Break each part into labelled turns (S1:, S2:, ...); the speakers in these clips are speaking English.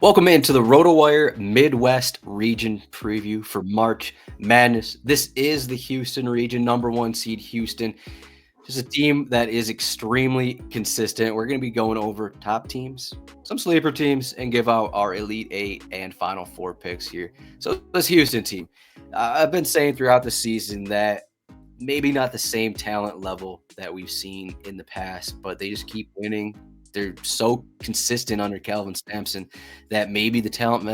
S1: Welcome into the RotoWire Midwest region preview for March Madness. This is the Houston region, number one seed Houston. Just a team that is extremely consistent. We're going to be going over top teams, some sleeper teams, and give out our Elite Eight and Final Four picks here. So this Houston team, I've been saying throughout the season that maybe not the same talent level that we've seen in the past, but they just keep winning. They're so consistent under Calvin Sampson that maybe the talent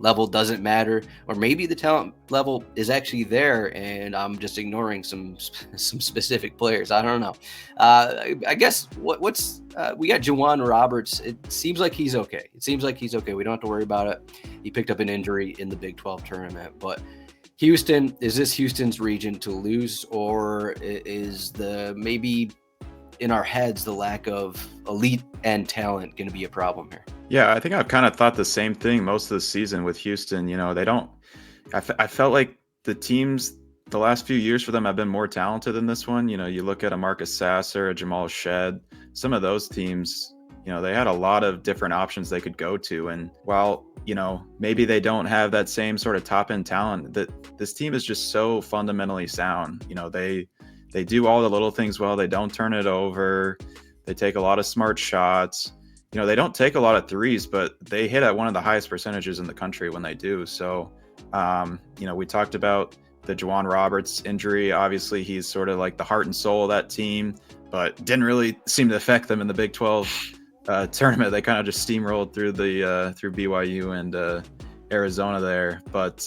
S1: level doesn't matter, or maybe the talent level is actually there, and I'm just ignoring some specific players. I don't know. I guess what's we got Juwan Roberts. It seems like he's okay. We don't have to worry about it. He picked up an injury in the Big 12 tournament, but Houston, is this Houston's region to lose, or is the maybe in our heads the lack of elite and talent going to be a problem here?
S2: Yeah, I think I've kind of thought the same thing most of the season with Houston. They don't. I felt like the teams the last few years for them have been more talented than this one. You look at a Marcus Sasser, a Jamal Shed, some of those teams. They had a lot of different options they could go to, and while maybe they don't have that same sort of top end talent, that this team is just so fundamentally sound. They do all the little things well. They don't turn it over. They take a lot of smart shots. They don't take a lot of threes, but they hit at one of the highest percentages in the country when they do. So, we talked about the Juwan Roberts injury. Obviously, he's sort of like the heart and soul of that team, but didn't really seem to affect them in the Big 12 tournament. They kind of just steamrolled through through BYU and Arizona there. But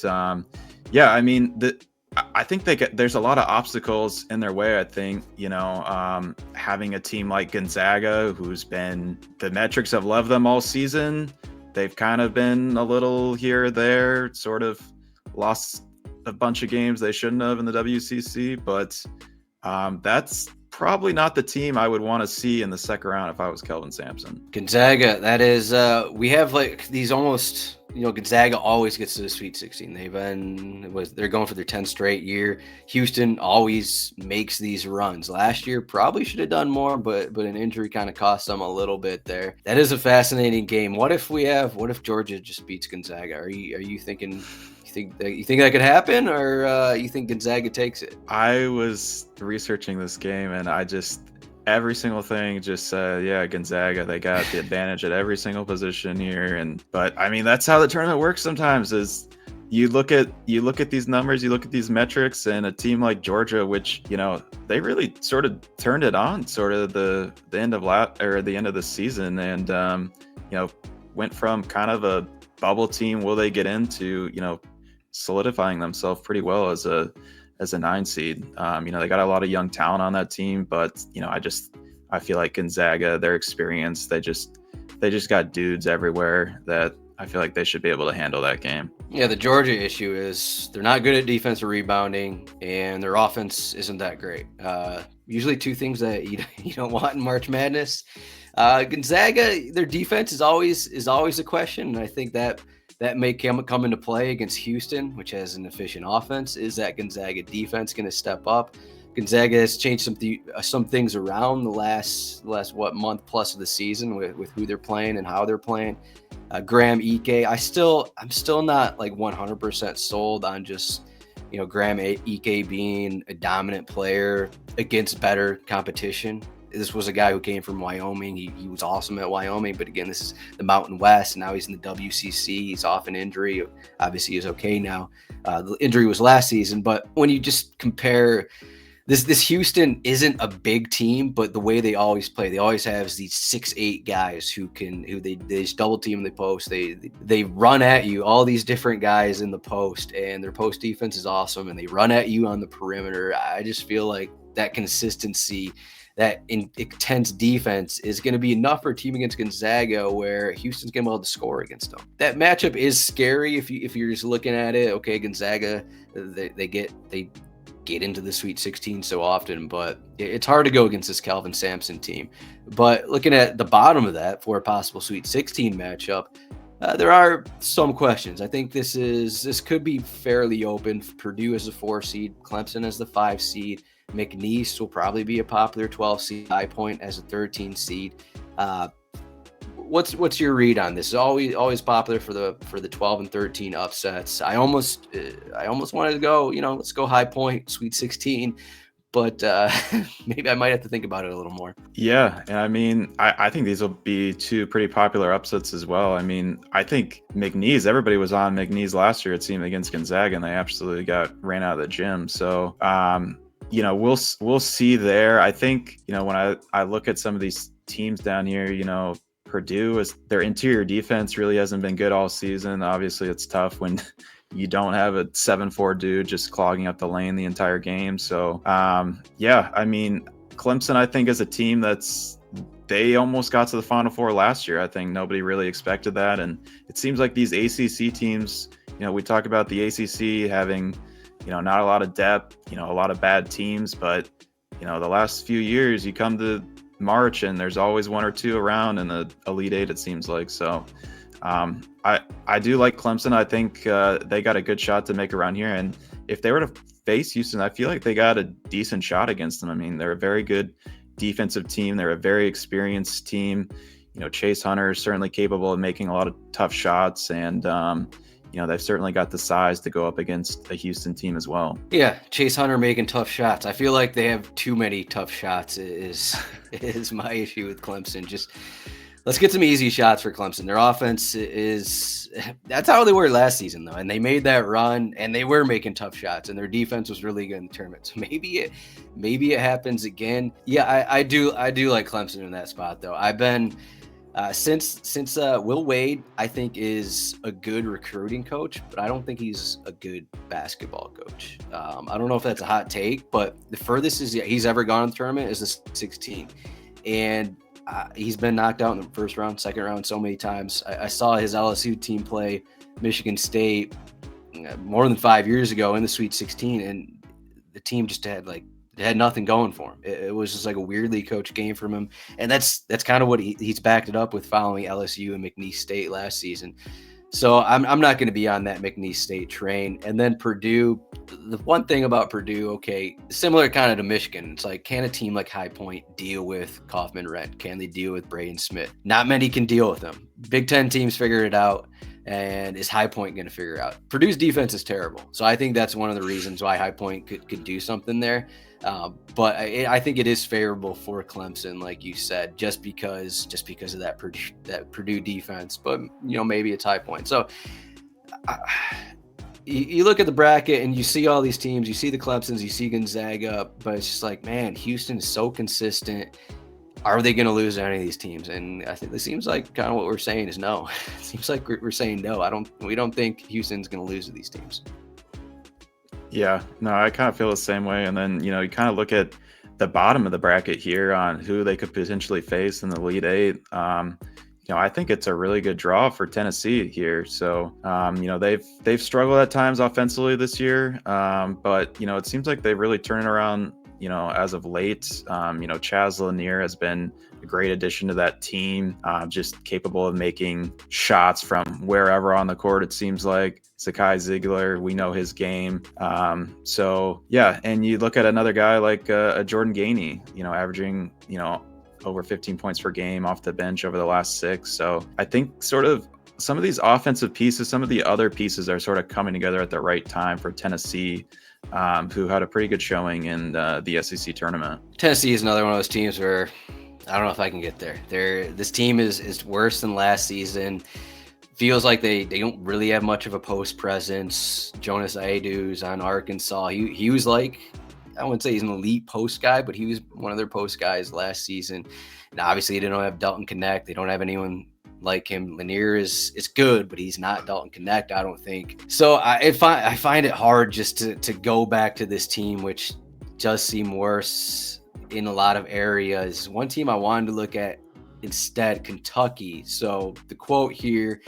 S2: I think there's a lot of obstacles in their way. I think, having a team like Gonzaga, the metrics have loved them all season. They've kind of been a little here or there, sort of lost a bunch of games they shouldn't have in the WCC, but that's probably not the team I would want to see in the second round if I was Kelvin Sampson.
S1: Gonzaga, that is, we have like these almost, Gonzaga always gets to the Sweet 16. They're going for their 10th straight year. Houston always makes these runs. Last year probably should have done more, but an injury kind of cost them a little bit there. That is a fascinating game. What if Georgia just beats Gonzaga? Are you thinking? You think that could happen, or you think Gonzaga takes it?
S2: I was researching this game, and every single thing just said, yeah, Gonzaga, they got the advantage at every single position here. But I mean, that's how the tournament works sometimes. Is you look at these numbers, you look at these metrics, and a team like Georgia, which they really sort of turned it on, sort of the end of the end of the season, and went from kind of a bubble team, will they get into solidifying themselves pretty well as a 9 seed. They got a lot of young talent on that team, but I feel like Gonzaga, their experience, they just got dudes everywhere that I feel like they should be able to handle that game.
S1: Yeah, the Georgia issue is they're not good at defensive rebounding, and their offense isn't that great. Usually two things that you don't want in March Madness. Gonzaga, their defense is always a question, and I think that may come into play against Houston, which has an efficient offense. Is that Gonzaga defense going to step up? Gonzaga has changed some things around the last month plus of the season with who they're playing and how they're playing. Graham Ike, I'm still not like 100% sold on just Graham Ike being a dominant player against better competition. This was a guy who came from Wyoming. He was awesome at Wyoming, but again, this is the Mountain West, and now he's in the WCC. He's off an injury. Obviously, he's okay now. The injury was last season, but when you just compare this Houston isn't a big team, but the way they always play, they always have these 6'8" guys who they just double team in the post. They run at you, all these different guys in the post, and their post defense is awesome, and they run at you on the perimeter. I just feel like that consistency, that intense defense is going to be enough for a team against Gonzaga where Houston's going to be able to score against them. That matchup is scary if you're just looking at it. Okay, Gonzaga, they get into the Sweet 16 so often, but it's hard to go against this Calvin Sampson team. But looking at the bottom of that for a possible Sweet 16 matchup, there are some questions. I think this could be fairly open. Purdue as a 4 seed, Clemson as the 5 seed. McNeese will probably be a popular 12 seed. High Point as a 13 seed. what's your read on this? It's always popular for the 12 and 13 upsets. I almost wanted to go, let's go high point, Sweet 16, but maybe I might have to think about it a little more.
S2: Yeah, and I mean, I think these will be two pretty popular upsets as well. I mean, I think McNeese, everybody was on McNeese last year, it seemed, against Gonzaga, and they absolutely got ran out of the gym. So, we'll see there. I think, when I look at some of these teams down here, Purdue, is their interior defense really hasn't been good all season. Obviously, it's tough when you don't have a 7'4" dude just clogging up the lane the entire game. So, I mean, Clemson, I think, is a team they almost got to the Final Four last year. I think nobody really expected that. And it seems like these ACC teams, we talk about the ACC having, not a lot of depth, a lot of bad teams. But, the last few years, you come to March and there's always one or two around in the Elite Eight, it seems like. So I do like Clemson. I think they got a good shot to make around here. And if they were to face Houston, I feel like they got a decent shot against them. I mean, they're a very good defensive team. They're a very experienced team. Chase Hunter is certainly capable of making a lot of tough shots. And, they've certainly got the size to go up against a Houston team as well.
S1: Yeah, Chase Hunter making tough shots. I feel like they have too many tough shots is my issue with Clemson. Just let's get some easy shots for Clemson. Their offense that's how they were last season, though. And they made that run and they were making tough shots, and their defense was really good in the tournament. So maybe it happens again. Yeah, I do like Clemson in that spot, though. I've been since Will Wade, I think, is a good recruiting coach, but I don't think he's a good basketball coach. I don't know if that's a hot take, but the furthest he's ever gone in the tournament is the 16. And he's been knocked out in the first round, second round so many times. I saw his LSU team play Michigan State more than 5 years ago in the Sweet 16, and the team just had nothing going for him. It was just like a weirdly coached game from him, and that's kind of what he's backed it up with following LSU and McNeese State last season. So I'm not going to be on that McNeese State train. And then Purdue, the one thing about Purdue, okay, similar kind of to Michigan, it's like, can a team like High Point deal with Kaufman Rent? Can they deal with Braden Smith? Not many can deal with them. Big Ten teams figure it out. And is High Point going to figure it out? Purdue's defense is terrible. So I think that's one of the reasons why High Point could do something there. But I think it is favorable for Clemson, like you said, just because of that Purdue defense. But maybe it's High Point. So you look at the bracket and you see all these teams. You see the Clemsons, you see Gonzaga, but it's just like, man, Houston is so consistent. Are they going to lose to any of these teams? And I think it seems like kind of what we're saying is no. It seems like we're saying no. We don't think Houston's going to lose to these teams.
S2: Yeah, no, I kind of feel the same way. And then, you kind of look at the bottom of the bracket here on who they could potentially face in the Elite Eight. I think it's a really good draw for Tennessee here. So, they've struggled at times offensively this year. But, it seems like they've really turned around, as of late. Chaz Lanier has been a great addition to that team, just capable of making shots from wherever on the court, it seems like. Zakai Ziegler, we know his game. And you look at another guy like a Jordan Gainey, averaging, over 15 points per game off the bench over the last 6. So I think sort of some of these offensive pieces, some of the other pieces are sort of coming together at the right time for Tennessee, who had a pretty good showing in the SEC tournament.
S1: Tennessee is another one of those teams where I don't know if I can get there. This team is worse than last season. Feels like they don't really have much of a post presence. Jonas Aidoo's on Arkansas. He was like, I wouldn't say he's an elite post guy, but he was one of their post guys last season. And obviously they don't have Dalton Connect. They don't have anyone like him. Lanier is good, but he's not Dalton Connect, I don't think. So I find it hard just to go back to this team, which does seem worse in a lot of areas. One team I wanted to look at instead, Kentucky. So the quote here,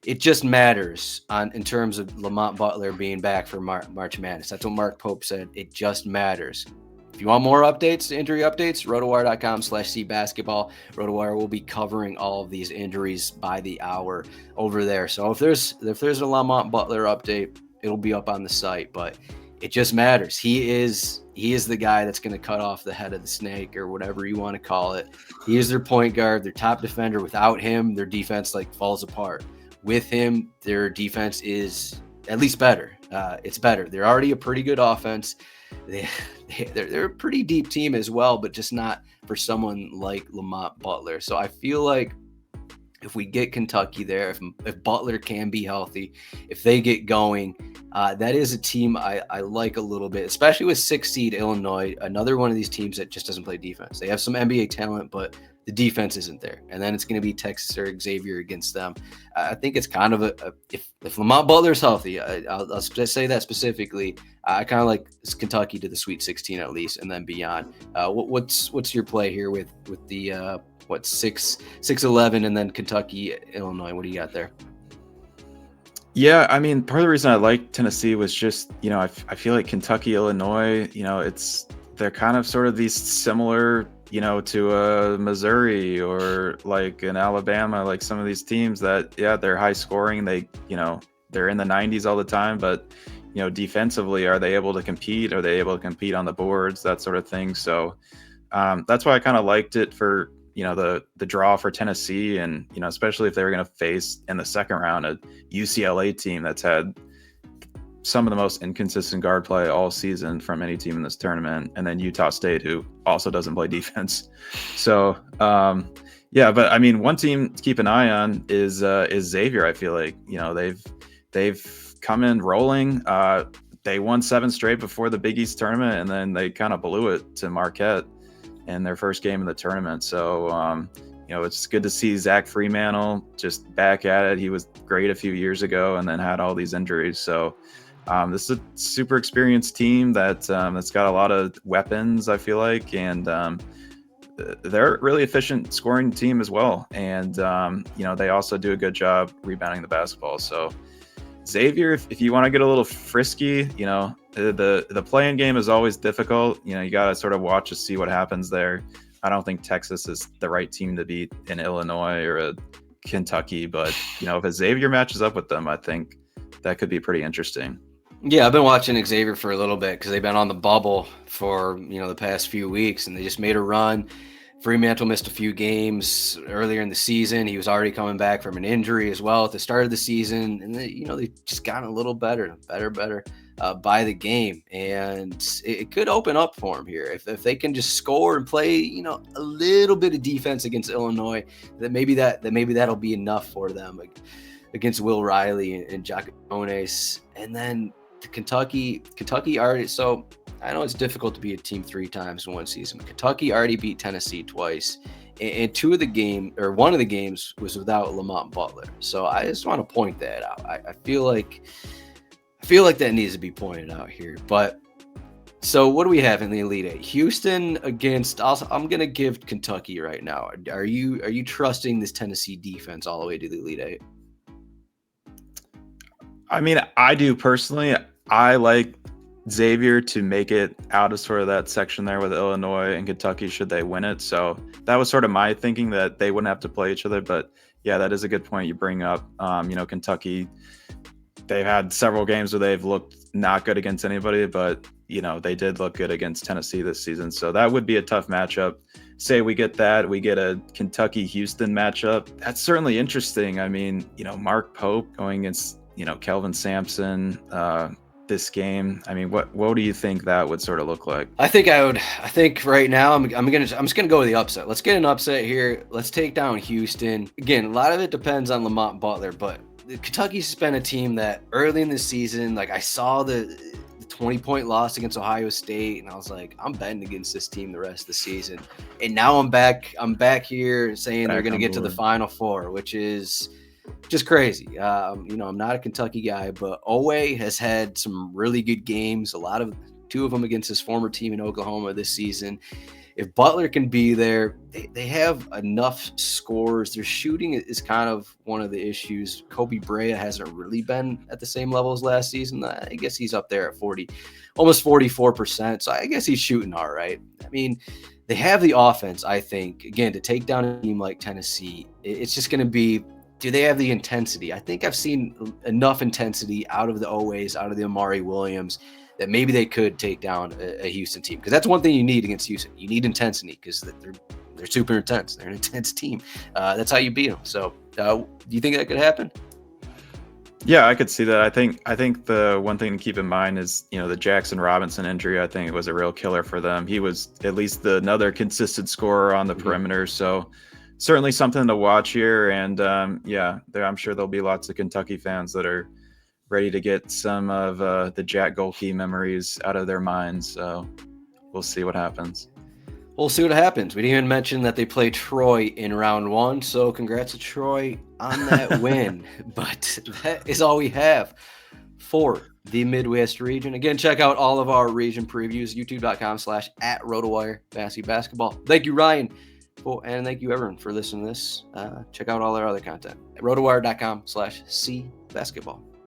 S1: it just matters in terms of Lamont Butler being back for March Madness. That's what Mark Pope said. It just matters. If you want more updates, injury updates, rotowire.com/cbasketball. RotoWire will be covering all of these injuries by the hour over there. So if there's a Lamont Butler update, it'll be up on the site. But it just matters. He is the guy that's going to cut off the head of the snake, or whatever you want to call it. He is their point guard, their top defender. Without him, their defense like falls apart. With him, their defense is at least better. It's better. They're already a pretty good offense. They're a pretty deep team as well, but just not for someone like Lamont Butler. So I feel like if we get Kentucky there, if Butler can be healthy, if they get going, that is a team I like a little bit, especially with 6th seed Illinois, another one of these teams that just doesn't play defense. They have some NBA talent, but the defense isn't there. And then it's going to be Texas or Xavier against them. I think it's kind of if Lamont Butler's healthy, I'll just say that specifically. I kind of like Kentucky to the Sweet 16 at least, and then beyond. What's your play here with the 6-11 and then Kentucky, Illinois? What do you got there?
S2: Yeah, I mean, part of the reason I like Tennessee was just, I feel like Kentucky, Illinois, they're kind of sort of these similar, to a Missouri or like an Alabama, like some of these teams that, they're high scoring. They, they're in the 90s all the time, but, defensively, are they able to compete? Are they able to compete on the boards? That sort of thing. So that's why I kind of liked it for, the draw for Tennessee, and, especially if they were going to face in the second round a UCLA team that's had some of the most inconsistent guard play all season from any team in this tournament, and then Utah State, who also doesn't play defense. So, but I mean, one team to keep an eye on is Xavier. I feel like, they've come in rolling. They won 7 straight before the Big East tournament, and then they kind of blew it to Marquette in their first game of the tournament. So, it's good to see Zach Fremantle just back at it. He was great a few years ago and then had all these injuries. So this is a super experienced team that's got a lot of weapons, I feel like, and they're a really efficient scoring team as well. And, they also do a good job rebounding the basketball. So Xavier, if you want to get a little frisky, the playing game is always difficult. You got to sort of watch to see what happens there. I don't think Texas is the right team to beat in Illinois or a Kentucky, but if a Xavier matches up with them, I think that could be pretty interesting.
S1: Yeah, I've been watching Xavier for a little bit because they've been on the bubble for the past few weeks, and they just made a run. Fremantle missed a few games earlier in the season. He was already coming back from an injury as well at the start of the season, and they just gotten a little better by the game, and it could open up for him here if they can just score and play a little bit of defense against Illinois. Maybe that'll be enough for them against Will Riley and Jacobones, and then Kentucky already. So I know it's difficult to beat a team 3 times in one season, but Kentucky already beat Tennessee twice, and one of the games was without Lamont Butler. So I just want to point that out. I feel like that needs to be pointed out here. But so what do we have in the Elite Eight? Houston against. I'm going to give Kentucky right now. Are you trusting this Tennessee defense all the way to the Elite Eight?
S2: I mean, I do personally. I like Xavier to make it out of sort of that section there with Illinois and Kentucky should they win it. So that was sort of my thinking, that they wouldn't have to play each other. But yeah, that is a good point you bring up. Kentucky, they've had several games where they've looked not good against anybody, but they did look good against Tennessee this season. So that would be a tough matchup. Say we get a Kentucky-Houston matchup. That's certainly interesting. I mean, Mark Pope going against, Kelvin Sampson, this game. I mean, what do you think that would sort of look like? I think
S1: right now I'm just gonna go with the upset. Let's get an upset here. Let's take down Houston. Again, a lot of it depends on Lamont Butler, but Kentucky's been a team that early in the season, like I saw the 20-point loss against Ohio State, and I was like, I'm betting against this team the rest of the season. And now I'm back here saying they're gonna get to the Final Four, which is just crazy. I'm not a Kentucky guy, but Owe has had some really good games. 2 of them against his former team in Oklahoma this season. If Butler can be there, they have enough scores. Their shooting is kind of one of the issues. Kobe Brea hasn't really been at the same level as last season. I guess he's up there at 40, almost 44%. So I guess he's shooting all right. I mean, they have the offense, I think, again, to take down a team like Tennessee. It's just going to be, do they have the intensity? I think I've seen enough intensity out of the Owes, out of the Amari Williams, that maybe they could take down a Houston team, because that's one thing you need against Houston. You need intensity, because they're super intense. They're an intense team. That's how you beat them. So do you think that could happen?
S2: Yeah, I could see that. I think the one thing to keep in mind is, the Jackson Robinson injury. I think it was a real killer for them. He was at least another consistent scorer on the perimeter. So certainly something to watch here. And I'm sure there'll be lots of Kentucky fans that are ready to get some of the Jack Golke memories out of their minds. So we'll see what happens.
S1: We'll see what happens. We didn't even mention that they played Troy in round 1, so congrats to Troy on that win. But that is all we have for the Midwest region. Again, check out all of our region previews, youtube.com/@RotoWire Fantasy Basketball. Thank you, Ryan, and thank you, everyone, for listening to this. Check out all our other content at rotowire.com/cbasketball.